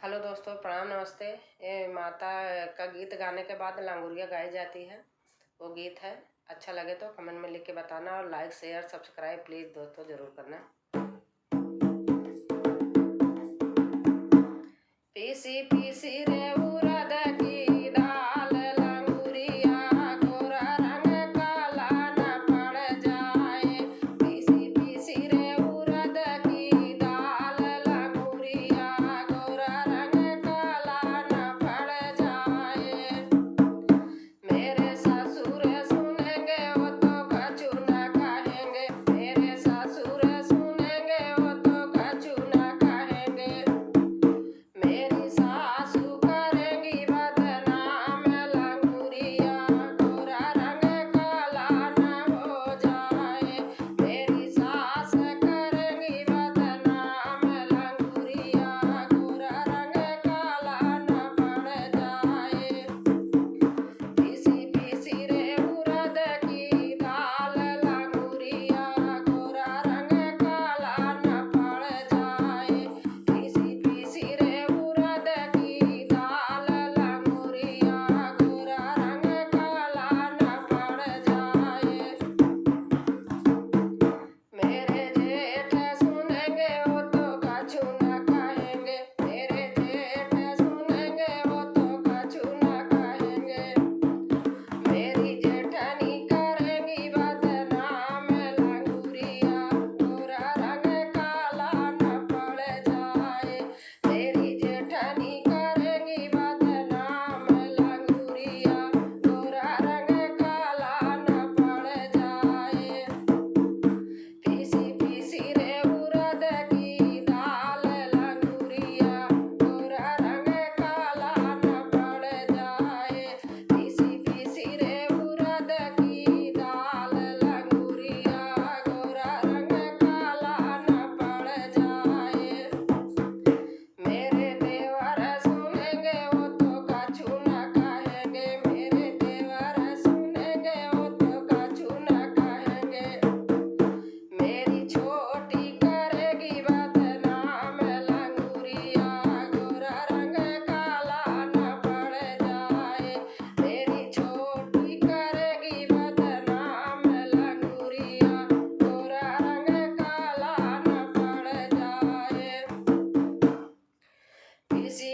Hello दोस्तों, प्रणाम, नमस्ते। ये माता का गीत गाने के बाद लांगुरिया गाई जाती है। वो गीत है, अच्छा लगे तो कमेंट में लिख के बताना और लाइक शेयर सब्सक्राइब प्लीज़ दोस्तों ज़रूर करना। पीसी पीसी रे उड़द की दाल, लांगुरिया गोरा रंग काला न पड़ जाए। पीसी पीसी रे उड़द की दाल, लांगुरिया गोरा रंग काला न पड़ जाए। मेरे ससुर सुनेंगे वो तो कछु न कहेंगे। मेरे ससुर सुनेंगे वो तो कछु न कहेंगे। मेरी सासू करेंगी बदनाम, लांगुरिया गोरा रंग काला न हो जाए। मेरी सास करेंगी बदनाम, लांगुरिया गोरा रंग काला न पड़ जाए। पीसी पीसी रे उड़द की दाल, लांगुरिया गोरा रंग काला न पड़ जाए। पीसी पीसी रे उड़द की दाल, लांगुरिया गोरा रंग काला न पड़ जाए। मेरे जेठ सुनेंगे वो तो कछु न कहेंगे। मेरे जेठ सुनेंगे वो तो कछु न कहेंगे। मेरी जेठनी करेंगी बदनाम, लांगुरिया गोरा रंग काला न पड़ जाए। मेरी जेठनी करेंगी बदनाम, लांगुरिया गोरा रंग काला न पड़ जाए। पीसी पीसी रे उड़द की दाल, लांगुरिया गोरा रंग काला न पड़ जाए। पीसी पीसी रे उड़द की दाल, लांगुरिया गोरा रंग काला न पड़ जाए। मेरे देवर सुनेंगे वो तो कछु न कहेंगे। मेरे देवर सुनेंगे वो तो कछु न कहेंगे। मेरी छोटी करेगी बदनाम, लांगुरिया गोरा रंग काला न पड़ जाए। मेरी छोटी करेगी बदनाम, लांगुरिया गोरा रंग काला न पड़ जाए। पीसी